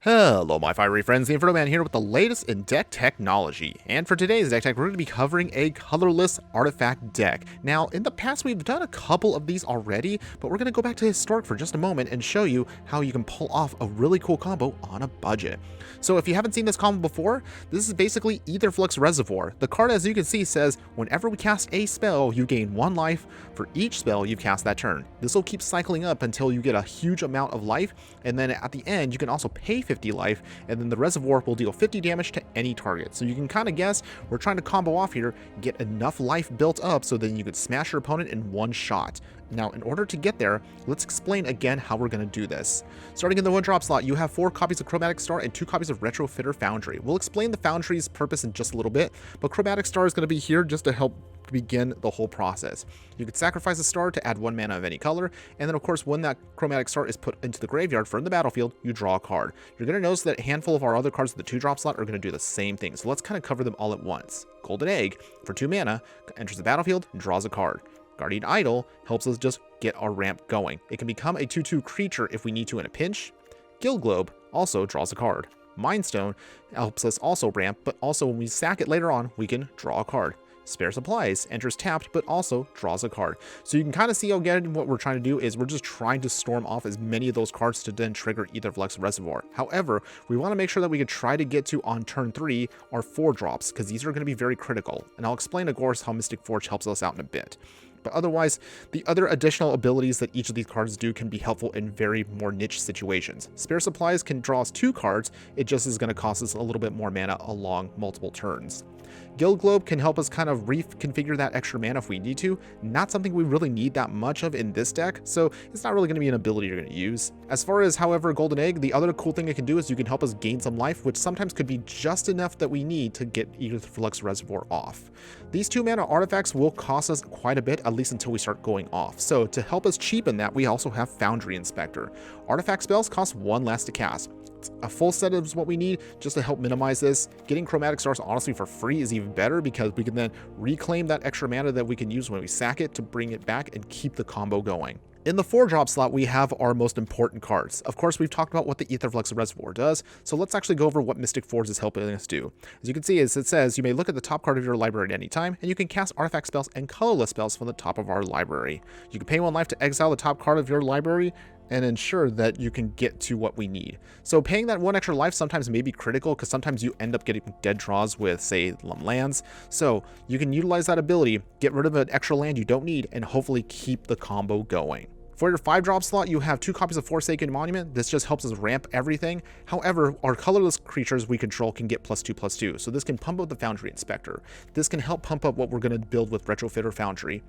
Hello my fiery friends, the Infernoman here with the latest in deck technology. And for today's deck tech, we're going to be covering a colorless artifact deck. Now, in the past we've done a couple of these already, but we're going to go back to historic for just a moment and show you how you can pull off a really cool combo on a budget. So if you haven't seen this combo before, this is basically Aetherflux Reservoir. The card, as you can see, says whenever we cast a spell, you gain 1 life for each spell you've cast that turn. This will keep cycling up until you get a huge amount of life, and then at the end you can also pay 50 life, and then the reservoir will deal 50 damage to any target. So you can kind of guess we're trying to combo off here, get enough life built up so then you could smash your opponent in one shot. Now, in order to get there, let's explain again how we're going to do this. Starting in the 1-drop slot, you have 4 copies of Chromatic Star and 2 copies of Retrofitter Foundry. We'll explain the Foundry's purpose in just a little bit, but Chromatic Star is going to be here just to help begin the whole process. You could sacrifice a star to add 1 mana of any color, and then of course when that Chromatic Star is put into the graveyard from the battlefield, you draw a card. You're going to notice that a handful of our other cards in the 2-drop slot are going to do the same thing, so let's kind of cover them all at once. Golden Egg, for 2 mana, enters the battlefield and draws a card. Guardian Idol helps us just get our ramp going. It can become a 2/2 creature if we need to in a pinch. Guild Globe also draws a card. Mind Stone helps us also ramp, but also when we sack it later on, we can draw a card. Spare Supplies enters tapped, but also draws a card. So you can kind of see again what we're trying to do is we're just trying to storm off as many of those cards to then trigger Aetherflux Reservoir. However, we want to make sure that we can try to get to on turn 3 our 4 drops, because these are going to be very critical. And I'll explain of course how Mystic Forge helps us out in a bit. But otherwise, the other additional abilities that each of these cards do can be helpful in very more niche situations. Spare Supplies can draw us 2 cards, it just is going to cost us a little bit more mana along multiple turns. Guild Globe can help us kind of reconfigure that extra mana if we need to. Not something we really need that much of in this deck, so it's not really going to be an ability you're going to use. As far as, however, Golden Egg, the other cool thing it can do is you can help us gain some life, which sometimes could be just enough that we need to get Aetherflux Reservoir off. These 2 mana artifacts will cost us quite a bit, at least until we start going off. So to help us cheapen that, we also have Foundry Inspector. Artifact spells cost 1 less to cast. A full set is what we need just to help minimize this. Getting Chromatic Stars honestly for free is even better because we can then reclaim that extra mana that we can use when we sack it to bring it back and keep the combo going. In the 4-drop slot, we have our most important cards. Of course, we've talked about what the Aetherflux Reservoir does, so let's actually go over what Mystic Forge is helping us do. As you can see, as it says, you may look at the top card of your library at any time, and you can cast artifact spells and colorless spells from the top of our library. You can pay 1 life to exile the top card of your library and ensure that you can get to what we need. So paying that 1 extra life sometimes may be critical because sometimes you end up getting dead draws with, say, lands. So you can utilize that ability, get rid of an extra land you don't need, and hopefully keep the combo going. For your 5-drop slot, you have 2 copies of Forsaken Monument. This just helps us ramp everything. However, our colorless creatures we control can get +2/+2, so this can pump up the Foundry Inspector. This can help pump up what we're going to build with Retrofitter Foundry.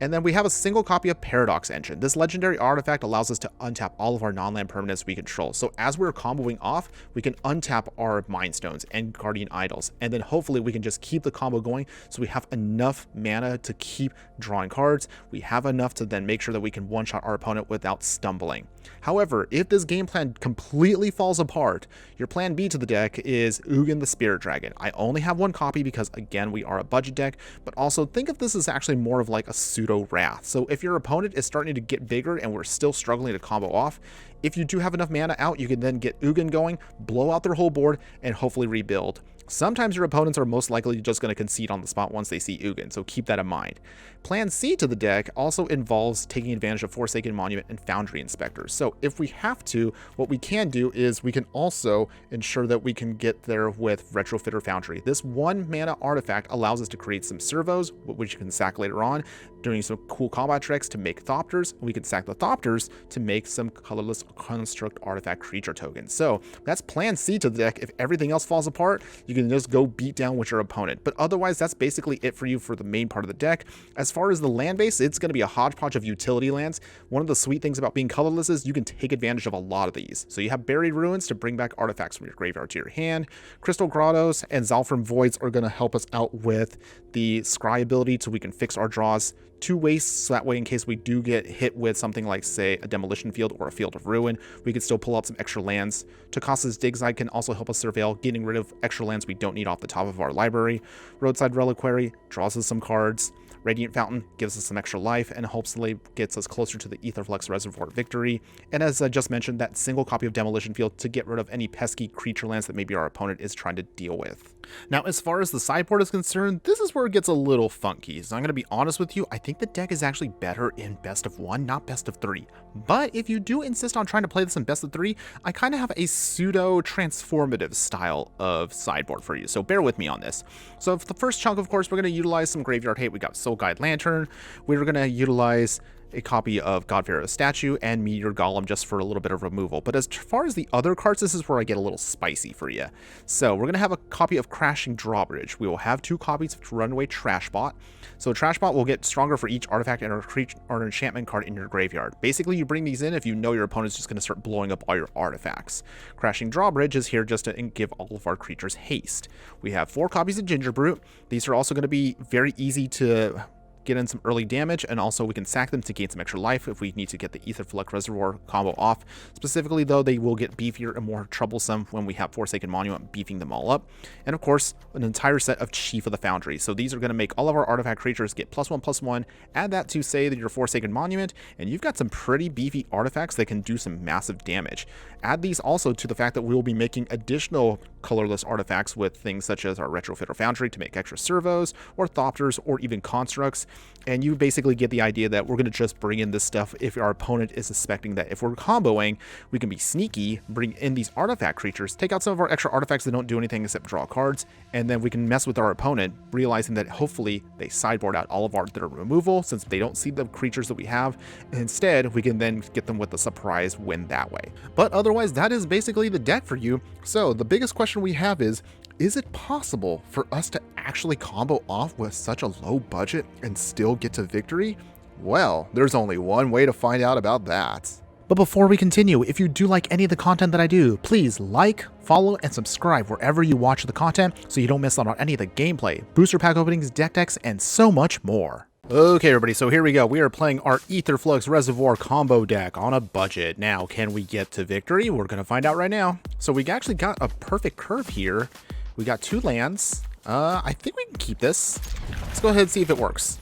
And then we have a single copy of Paradox Engine. This legendary artifact allows us to untap all of our non-land permanents we control. So as we're comboing off, we can untap our Mind Stones and Guardian Idols. And then hopefully we can just keep the combo going so we have enough mana to keep drawing cards. We have enough to then make sure that we can one-shot our opponent without stumbling. However, if this game plan completely falls apart, your plan B to the deck is Ugin the Spirit Dragon. I only have 1 copy because, again, we are a budget deck, but also think of this as actually more of like a pseudo Wrath. So if your opponent is starting to get bigger and we're still struggling to combo off, if you do have enough mana out, you can then get Ugin going, blow out their whole board, and hopefully rebuild. Sometimes your opponents are most likely just going to concede on the spot once they see Ugin, so keep that in mind. Plan C to the deck also involves taking advantage of Forsaken Monument and Foundry Inspectors. So if we have to, what we can do is we can also ensure that we can get there with Retrofitter Foundry. This 1 mana artifact allows us to create some servos, which you can sack later on, doing some cool combat tricks to make Thopters. We can sack the Thopters to make some colorless construct artifact creature tokens. So that's plan C to the deck. If everything else falls apart, you can just go beat down with your opponent. But otherwise, that's basically it for you for the main part of the deck. As far as the land base, it's going to be a hodgepodge of utility lands. One of the sweet things about being colorless is you can take advantage of a lot of these. So you have Buried Ruins to bring back artifacts from your graveyard to your hand. Crystal Grottos and Zalfram Voids are going to help us out with the Scry ability so we can fix our draws. 2 wastes, so that way in case we do get hit with something like, say, a Demolition Field or a Field of Ruin, we can still pull out some extra lands. Tokasa's Digside can also help us surveil, getting rid of extra lands we don't need off the top of our library. Roadside Reliquary draws us some cards. Radiant Fountain gives us some extra life and hopefully gets us closer to the Aetherflux Reservoir victory. And as I just mentioned, that single copy of Demolition Field to get rid of any pesky creature lands that maybe our opponent is trying to deal with. Now, as far as the sideboard is concerned, this is where it gets a little funky. So I'm going to be honest with you, I think the deck is actually better in best of 1, not best of 3. But if you do insist on trying to play this in best of 3, I kind of have a pseudo-transformative style of sideboard for you, so bear with me on this. So for the first chunk, of course, we're going to utilize some Graveyard Hate. We got Soul Guide Lantern. We're going to utilize a copy of God Pharaoh's Statue and Meteor Golem just for a little bit of removal. But as far as the other cards, this is where I get a little spicy for you. So we're going to have a copy of Crashing Drawbridge. We will have 2 copies of Runaway Trashbot. So Trashbot will get stronger for each artifact and or enchantment card in your graveyard. Basically, you bring these in if you know your opponent's just going to start blowing up all your artifacts. Crashing Drawbridge is here just to give all of our creatures haste. We have 4 copies of Gingerbrute. These are also going to be very easy to get in some early damage, and also we can sack them to gain some extra life if we need to get the Aetherflux Reservoir combo off. Specifically though, they will get beefier and more troublesome when we have Forsaken Monument beefing them all up. And of course, an entire set of Chief of the Foundry. So these are going to make all of our artifact creatures get +1/+1. Add that to, say, that your Forsaken Monument, and you've got some pretty beefy artifacts that can do some massive damage. Add these also to the fact that we will be making additional colorless artifacts with things such as our Retrofitter Foundry to make extra servos, or Thopters, or even constructs. And you basically get the idea that we're going to just bring in this stuff if our opponent is suspecting that if we're comboing, we can be sneaky, bring in these artifact creatures, take out some of our extra artifacts that don't do anything except draw cards, and then we can mess with our opponent, realizing that hopefully they sideboard out all of their removal since they don't see the creatures that we have. And instead, we can then get them with a surprise win that way. But otherwise, that is basically the deck for you. So the biggest question we have is it possible for us to actually combo off with such a low budget and still get to victory? Well, there's only one way to find out about that. But before we continue, if you do like any of the content that I do, please like, follow, and subscribe wherever you watch the content so you don't miss out on any of the gameplay, booster pack openings, deck decks, and so much more. Okay, everybody, so here we go. We are playing our Aetherflux Reservoir combo deck on a budget. Now, can we get to victory? We're going to find out right now. So we actually got a perfect curve here. We got 2 lands. I think we can keep this. Let's go ahead and see if it works.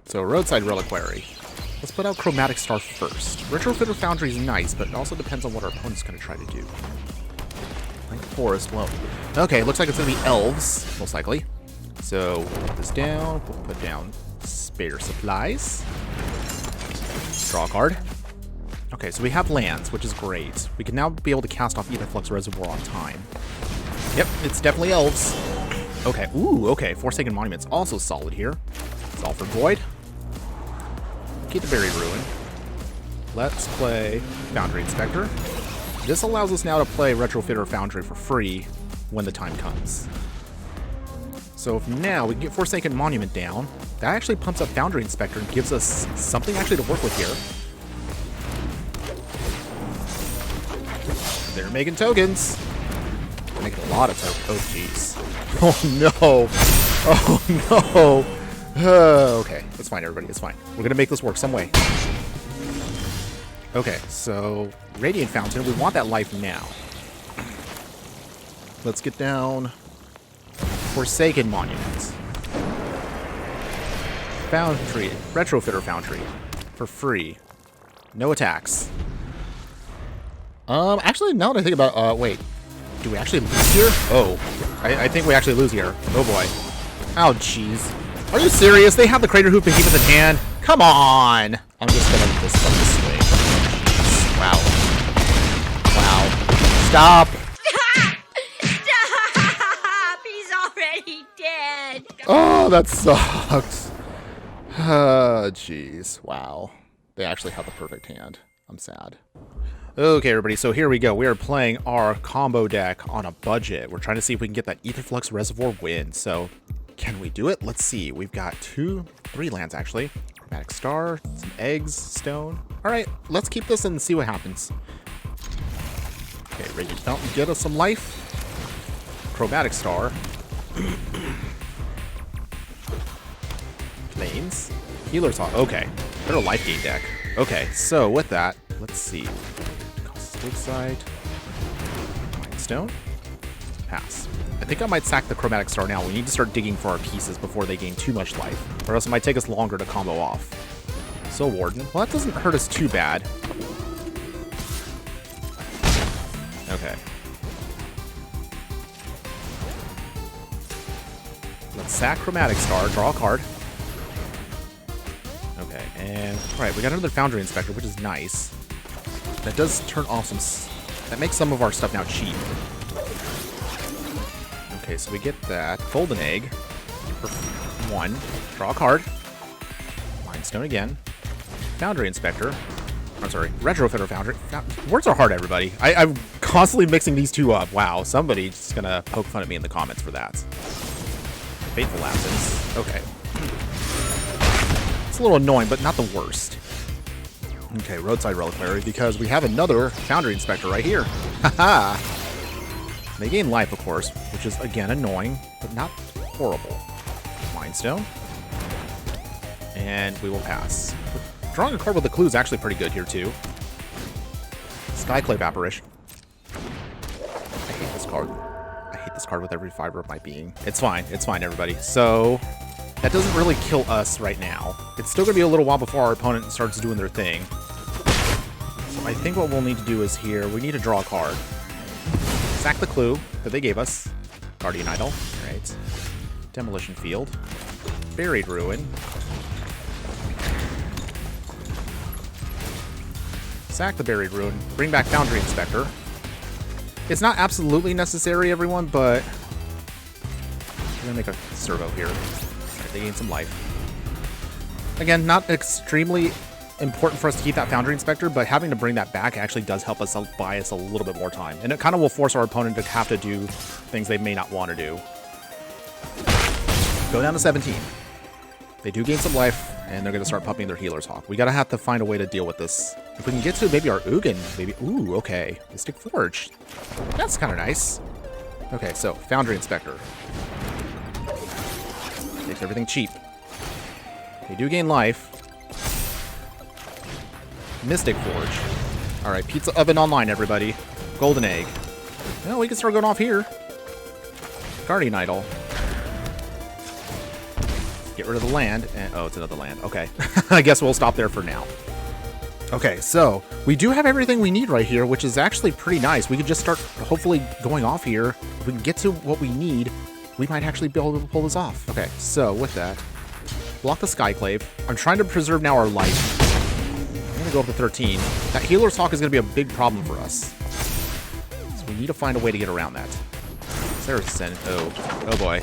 So Roadside Reliquary. Let's put out Chromatic Star first. Retrofitter Foundry is nice, but it also depends on what our opponent's going to try to do. Like Forest, well, okay, looks like it's going to be Elves, most likely. So we'll put this down. We'll put down Spare Supplies. Draw a card. Okay, so we have lands, which is great. We can now be able to cast off Aetherflux Reservoir on time. Yep, it's definitely Elves. Okay, ooh, okay. Forsaken Monument's also solid here. Salford Void. Keep the Buried Ruin. Let's play Foundry Inspector. This allows us now to play Retrofitter Foundry for free when the time comes. So if now we can get Forsaken Monument down, that actually pumps up Foundry Inspector and gives us something actually to work with here. They're making tokens. They're making a lot of tokens. Oh, jeez. Oh, no. Oh, no. Okay, it's fine, everybody. It's fine. We're going to make this work some way. Okay, so Radiant Fountain. We want that life now. Let's get down Forsaken Monument. Foundry. Retrofitter Foundry. For free. No attacks. Actually, now that I think about it, wait. Do we actually lose here? Oh. I think we actually lose here. Oh, boy. Oh, jeez. Are you serious? They have the Crater Hoop and keep us in hand? Come on! I'm just gonna let this fucking swing. Wow. Wow. Stop! Stop! He's already dead! Oh, that sucks. Jeez. Wow. They actually have the perfect hand. I'm sad. Okay, everybody, so here we go. We are playing our combo deck on a budget. We're trying to see if we can get that Aetherflux Reservoir win. So, can we do it? Let's see. We've got 3 lands, actually. Chromatic Star, some eggs, stone. All right, let's keep this and see what happens. Okay, Radiant Fountain, get us some life. Chromatic Star. Plains. Healer's Hawk. Okay, they're a life gain deck. Okay, so with that, let's see. Stake Side. Mindstone. Pass. I think I might sack the Chromatic Star now. We need to start digging for our pieces before they gain too much life, or else it might take us longer to combo off. So Warden. Well, that doesn't hurt us too bad. Okay. Let's sack Chromatic Star, draw a card. Okay, and alright, we got another Foundry Inspector, which is nice. That does turn off some... That makes some of our stuff now cheap. Okay, so we get that. Fold an egg. For 1. Draw a card. Mindstone again. Foundry Inspector. I'm sorry, Retrofitter Foundry. Words are hard, everybody. I'm constantly mixing these two up. Wow, somebody's gonna poke fun at me in the comments for that. Fateful Absence. Okay. It's a little annoying, but not the worst. Okay, Roadside Reliquary, because we have another Foundry Inspector right here. Haha! They gain life, of course, which is, again, annoying, but not horrible. Mindstone. And we will pass. Drawing a card with a clue is actually pretty good here, too. Skyclave Apparition. I hate this card. I hate this card with every fiber of my being. It's fine, everybody. So, that doesn't really kill us right now. It's still going to be a little while before our opponent starts doing their thing. So I think what we'll need to do is here, we need to draw a card. Sack the clue that they gave us. Guardian Idol. Right. Demolition Field. Buried Ruin. Sack the Buried Ruin. Bring back Foundry Inspector. It's not absolutely necessary, everyone, but we're going to make a servo here. Right, they gain some life. Again, not extremely important for us to keep that Foundry Inspector, but having to bring that back actually does help us buy us a little bit more time. And it kind of will force our opponent to have to do things they may not want to do. Go down to 17. They do gain some life, and they're going to start pumping their Healer's Hawk. We got to have to find a way to deal with this. If we can get to maybe our Ugin, maybe... Ooh, okay. Mystic Forge. That's kind of nice. Okay, so, Foundry Inspector. Makes everything cheap. They do gain life. Mystic Forge. Alright, Pizza Oven online, everybody. Golden Egg. Well, we can start going off here. Guardian Idol. Get rid of the land. And, oh, it's another land. Okay. I guess we'll stop there for now. Okay, so we do have everything we need right here, which is actually pretty nice. We could just start hopefully going off here. If we can get to what we need, we might actually be able to pull this off. Okay, so with that, block the Skyclave. I'm trying to preserve now our life. I'm going to go up to 13. That Healer's Hawk is going to be a big problem for us. So we need to find a way to get around that. Saracen. Oh boy.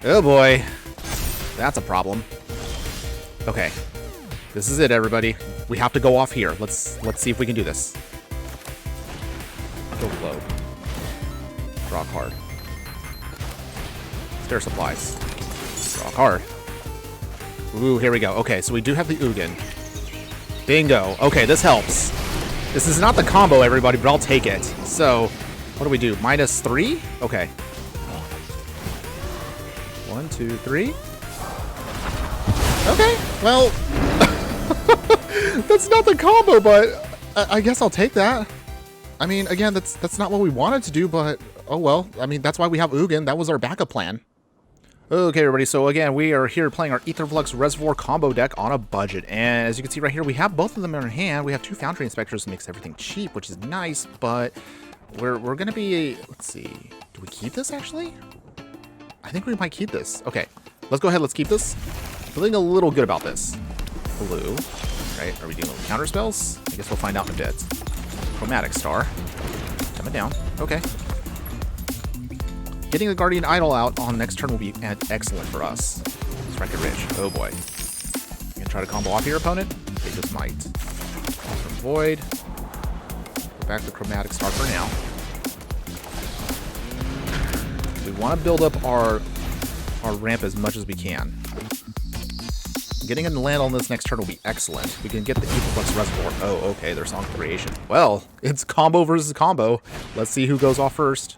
Oh boy. That's a problem. Okay. This is it, everybody. We have to go off here. Let's see if we can do this. Go low. Draw a card. Stair Supplies. Draw a card. Ooh, here we go. Okay, so we do have the Ugin. Bingo. Okay, this helps. This is not the combo, everybody, but I'll take it. So, what do we do? -3? Okay. 1, 2, 3. Okay, well, that's not the combo, but I guess I'll take that. I mean, again, that's not what we wanted to do, but oh well. I mean, that's why we have Ugin. That was our backup plan. Okay, everybody, so again, we are here playing our Aetherflux Reservoir combo deck on a budget, and as you can see right here, we have both of them in our hand. We have 2 Foundry Inspectors, makes everything cheap, which is nice, but we're going to be, let's see, do we keep this, actually? I think we might keep this. Okay, let's go ahead, let's keep this. Feeling a little good about this. Blue, right? Are we doing little counter spells? I guess we'll find out in a bit. Chromatic Star. Coming down. Okay. Getting the Guardian Idol out on next turn will be excellent for us. Strike it rich. Oh boy. You gonna try to combo off your opponent? They just might. From Void. Go back to Chromatic Star for now. We want to build up our ramp as much as we can. Getting in the land on this next turn will be excellent. We can get the Aetherflux Reservoir. Oh, okay, their Song of Creation. Well, it's combo versus combo. Let's see who goes off first.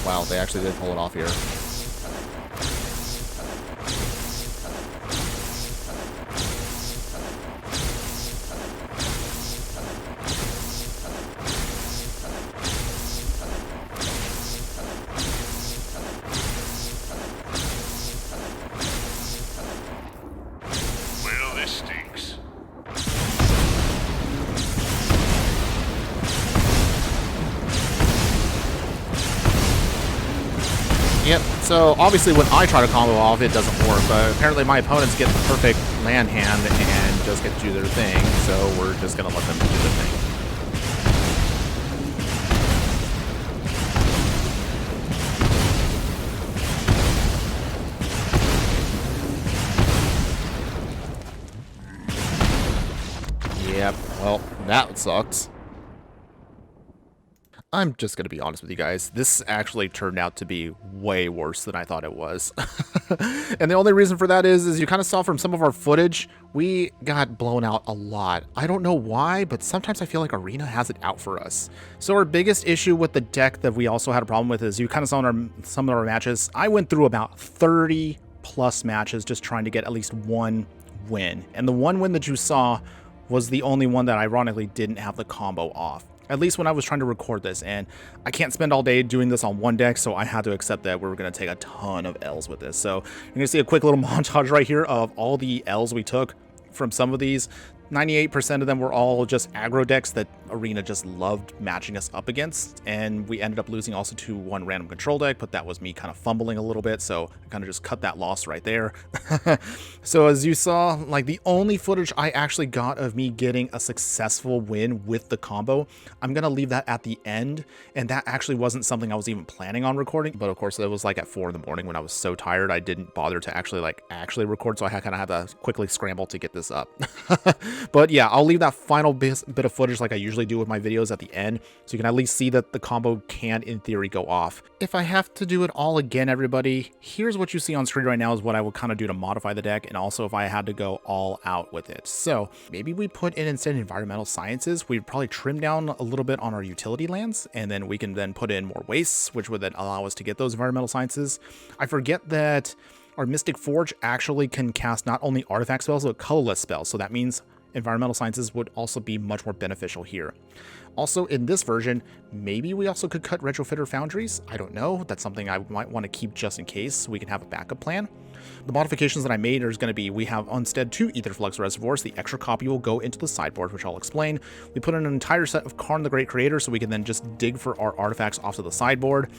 Wow, they actually did pull it off here. Well, this stinks. Yep, so obviously when I try to combo off, it doesn't work, but apparently my opponents get the perfect land hand and just get to do their thing, so we're just going to let them do their thing. Yep, well, that sucks. I'm just going to be honest with you guys. This actually turned out to be way worse than I thought it was. And the only reason for that is you kind of saw from some of our footage, we got blown out a lot. I don't know why, but sometimes I feel like Arena has it out for us. So our biggest issue with the deck that we also had a problem with is you kind of saw in some of our matches, I went through about 30 plus matches just trying to get at least one win. And the one win that you saw was the only one that ironically didn't have the combo off. At least when I was trying to record this, and I can't spend all day doing this on one deck, so I had to accept that we were going to take a ton of L's with this. So you're going to see a quick little montage right here of all the L's we took from some of these. 98% of them were all just aggro decks that Arena just loved matching us up against, and we ended up losing also to one random control deck, but that was me kind of fumbling a little bit, so I kind of just cut that loss right there. So as you saw, like the only footage I actually got of me getting a successful win with the combo, I'm gonna leave that at the end, and that actually wasn't something I was even planning on recording, but of course it was like at 4 in the morning when I was so tired I didn't bother to actually record, so I kind of had to quickly scramble to get this up. But yeah, I'll leave that final bit of footage like I usually do with my videos at the end, so you can at least see that the combo can, in theory, go off. If I have to do it all again, everybody, here's what you see on screen right now is what I would kind of do to modify the deck, and also if I had to go all out with it. So maybe we put in instead environmental sciences, we'd probably trim down a little bit on our utility lands, and then we can then put in more wastes, which would then allow us to get those environmental sciences. I forget that our Mystic Forge actually can cast not only artifact spells, but colorless spells, so that means environmental sciences would also be much more beneficial here. Also, in this version, maybe we also could cut retrofitter foundries. I don't know. That's something I might want to keep just in case so we can have a backup plan. The modifications that I made are going to be, we have instead 2 Aetherflux Reservoirs. The extra copy will go into the sideboard, which I'll explain. We put in an entire set of Karn the Great Creator so we can then just dig for our artifacts off to the sideboard.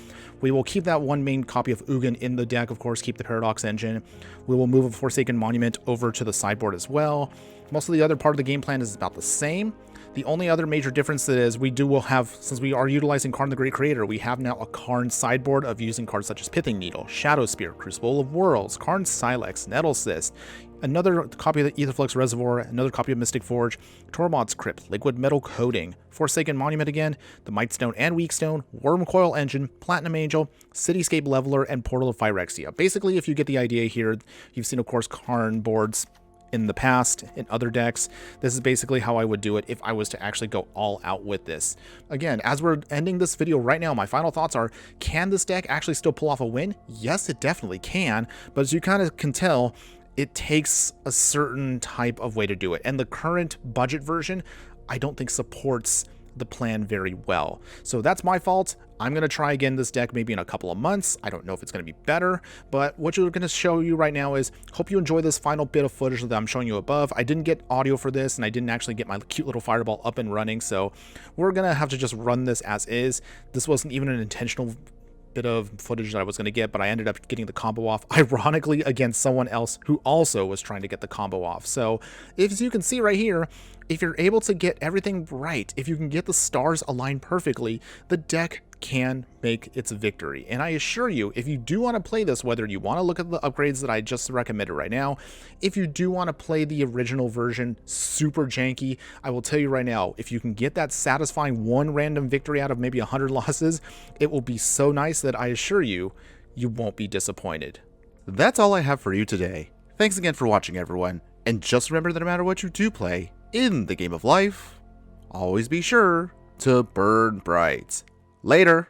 We will keep that one main copy of Ugin in the deck, of course, keep the Paradox Engine. We will move a Forsaken Monument over to the sideboard as well. Most of the other part of the game plan is about the same. The only other major difference is will have, since we are utilizing Karn the Great Creator, we have now a Karn sideboard of using cards such as Pithing Needle, Shadow Spear, Crucible of Worlds, Karn Silex, Nettle Cyst, another copy of the Aetherflux Reservoir, another copy of Mystic Forge, Tormod's Crypt, Liquid Metal Coating, Forsaken Monument again, the Mightstone and Weakstone, Wormcoil Engine, Platinum Angel, Cityscape Leveler, and Portal of Phyrexia. Basically, if you get the idea here, you've seen, of course, Karn boards in the past in other decks. This is basically how I would do it if I was to actually go all out with this. Again, as we're ending this video right now, my final thoughts are, can this deck actually still pull off a win? Yes, it definitely can, but as you kind of can tell, it takes a certain type of way to do it, and the current budget version I don't think supports the plan very well. So that's my fault. I'm going to try again this deck maybe in a couple of months. I don't know if it's going to be better, but what we're going to show you right now is, hope you enjoy this final bit of footage that I'm showing you above. I didn't get audio for this, and I didn't actually get my cute little fireball up and running, so we're going to have to just run this as is. This wasn't even an intentional bit of footage that I was going to get, but I ended up getting the combo off, ironically against someone else who also was trying to get the combo off. So as you can see right here, if you're able to get everything right, if you can get the stars aligned perfectly, the deck can make its victory. And I assure you, if you do want to play this, whether you want to look at the upgrades that I just recommended right now, if you do want to play the original version super janky, I will tell you right now, if you can get that satisfying one random victory out of maybe 100 losses, it will be so nice that I assure you, you won't be disappointed. That's all I have for you today. Thanks again for watching, everyone. And just remember that no matter what you do play in the game of life, always be sure to burn bright. Later.